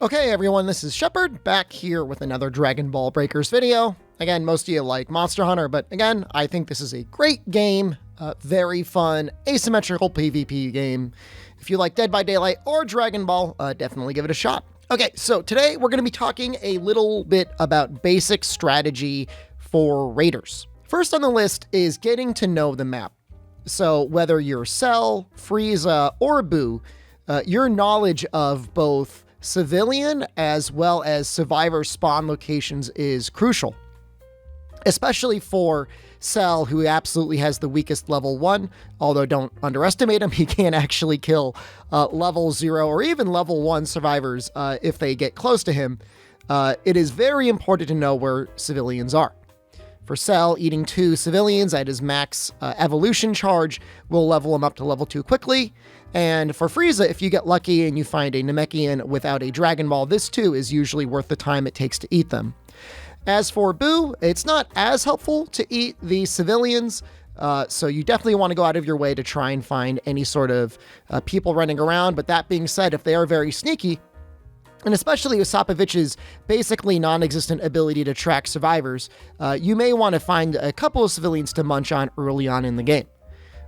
Okay everyone, this is Shepard, back here with another Dragon Ball Breakers video. Again, most of you like Monster Hunter, but again, I think this is a great game, very fun, asymmetrical PvP game. If you like Dead by Daylight or Dragon Ball, definitely give it a shot. Okay, so today we're going to be talking a little bit about basic strategy for raiders. First on the list is getting to know the map. So whether you're Cell, Frieza, or Buu, your knowledge of both civilian as well as survivor spawn locations is crucial, especially for Cell, who absolutely has the weakest level 1, although don't underestimate him. He can actually kill level 0 or even level 1 survivors if they get close to him. It is very important to know where civilians are. For Cell, eating 2 civilians at his max evolution charge will level him up to level 2 quickly. And for Frieza, if you get lucky and you find a Namekian without a Dragon Ball, this too is usually worth the time it takes to eat them. As for Buu, it's not as helpful to eat the civilians, so you definitely want to go out of your way to try and find any sort of people running around. But that being said, if they are very sneaky, and especially with Sapovich's basically non-existent ability to track survivors, you may want to find a couple of civilians to munch on early on in the game.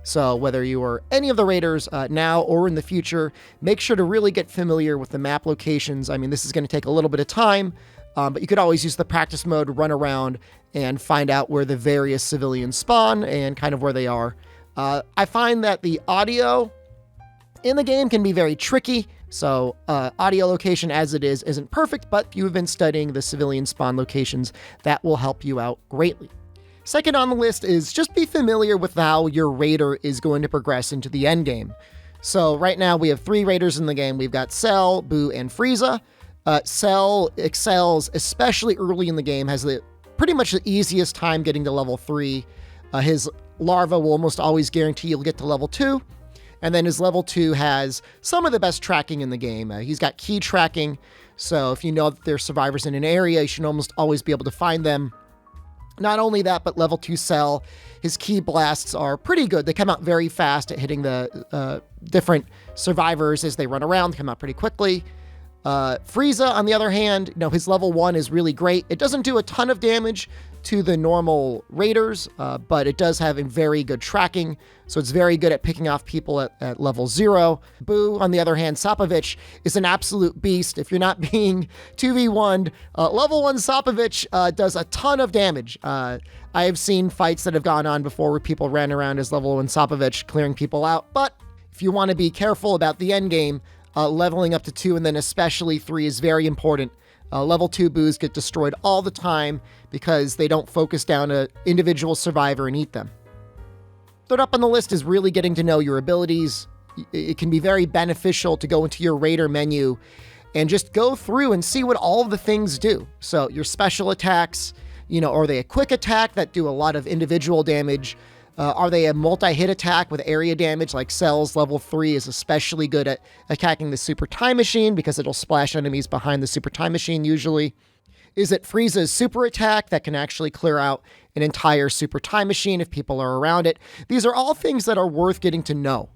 So whether you are any of the raiders now or in the future, make sure to really get familiar with the map locations. I mean, this is going to take a little bit of time, but you could always use the practice mode, run around, and find out where the various civilians spawn and kind of where they are. I find that the audio in the game can be very tricky. So audio location as it is isn't perfect, but if you've been studying the civilian spawn locations, that will help you out greatly. Second on the list is just be familiar with how your raider is going to progress into the end game. So right now we have 3 raiders in the game. We've got Cell, Buu, and Frieza. Cell excels, especially early in the game, has pretty much the easiest time getting to level 3. His larva will almost always guarantee you'll get to level 2. And then his level 2 has some of the best tracking in the game. He's got key tracking, so if you know that there's survivors in an area, you should almost always be able to find them. Not only that, but level 2 Cell, his key blasts are pretty good. They come out very fast at hitting the different survivors as they run around. They come out pretty quickly. Frieza, on the other hand, his level 1 is really great. It doesn't do a ton of damage to the normal raiders, but it does have a very good tracking, so it's very good at picking off people at level 0. Buu, on the other hand, Sapovich, is an absolute beast. If you're not being 2v1'd, level 1 Sapovich does a ton of damage. I have seen fights that have gone on before where people ran around as level 1 Sapovich, clearing people out, but if you want to be careful about the end game, leveling up to 2 and then especially 3 is very important. Level 2 Buus get destroyed all the time because they don't focus down an individual survivor and eat them. Third up on the list is really getting to know your abilities. It can be very beneficial to go into your raider menu and just go through and see what all of the things do. So your special attacks, are they a quick attack that do a lot of individual damage? Are they a multi-hit attack with area damage, like Cell's level 3 is especially good at attacking the Super Time Machine because it'll splash enemies behind the Super Time Machine usually? Is it Frieza's super attack that can actually clear out an entire Super Time Machine if people are around it? These are all things that are worth getting to know.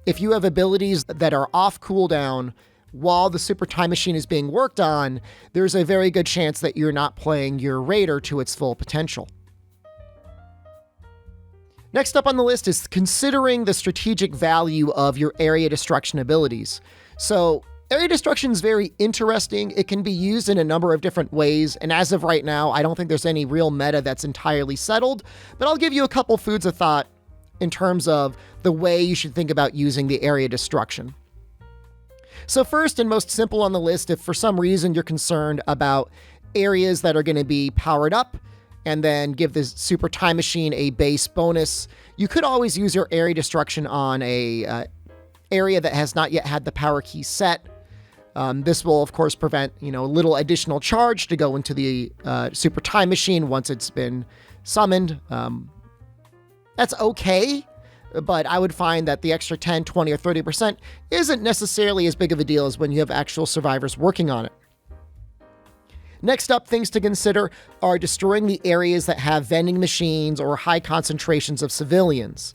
If you have abilities that are off cooldown while the Super Time Machine is being worked on, there's a very good chance that you're not playing your raider to its full potential. Next up on the list is considering the strategic value of your area destruction abilities. So area destruction is very interesting. It can be used in a number of different ways. And as of right now, I don't think there's any real meta that's entirely settled, but I'll give you a couple foods of thought in terms of the way you should think about using the area destruction. So first and most simple on the list, if for some reason you're concerned about areas that are going to be powered up, and then give the Super Time Machine a base bonus, you could always use your area destruction on a area that has not yet had the power key set. This will, of course, prevent a little additional charge to go into the Super Time Machine once it's been summoned. That's okay, but I would find that the extra 10, 20, or 30% isn't necessarily as big of a deal as when you have actual survivors working on it. Next up, things to consider are destroying the areas that have vending machines or high concentrations of civilians.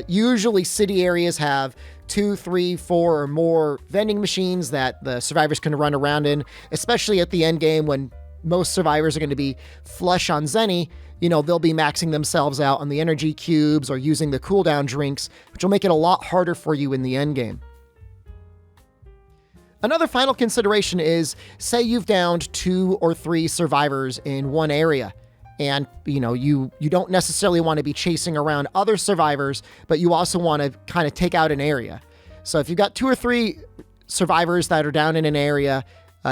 Usually city areas have 2, 3, 4, or more vending machines that the survivors can run around in, especially at the end game when most survivors are going to be flush on Zenny. They'll be maxing themselves out on the energy cubes or using the cooldown drinks, which will make it a lot harder for you in the end game. Another final consideration is, say you've downed 2 or 3 survivors in one area, and you don't necessarily want to be chasing around other survivors, but you also want to kind of take out an area. So if you've got 2 or 3 survivors that are down in an area,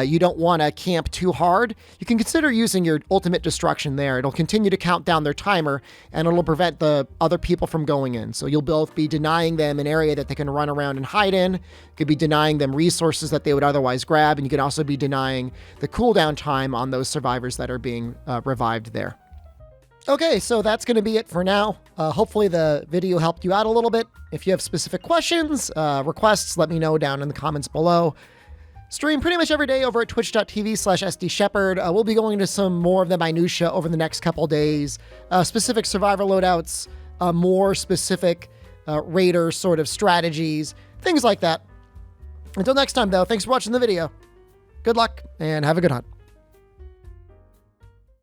you don't want to camp too hard, you can consider using your ultimate destruction there. It'll continue to count down their timer, and it'll prevent the other people from going in. So you'll both be denying them an area that they can run around and hide in. You could be denying them resources that they would otherwise grab, and you can also be denying the cooldown time on those survivors that are being revived there. Okay, so that's going to be it for now. Hopefully the video helped you out a little bit. If you have specific questions, requests, let me know down in the comments below. Stream pretty much every day over at twitch.tv/SDShepard. We'll be going into some more of the minutia over the next couple days. Specific survivor loadouts, more specific raider sort of strategies, things like that. Until next time, though, thanks for watching the video. Good luck, and have a good hunt.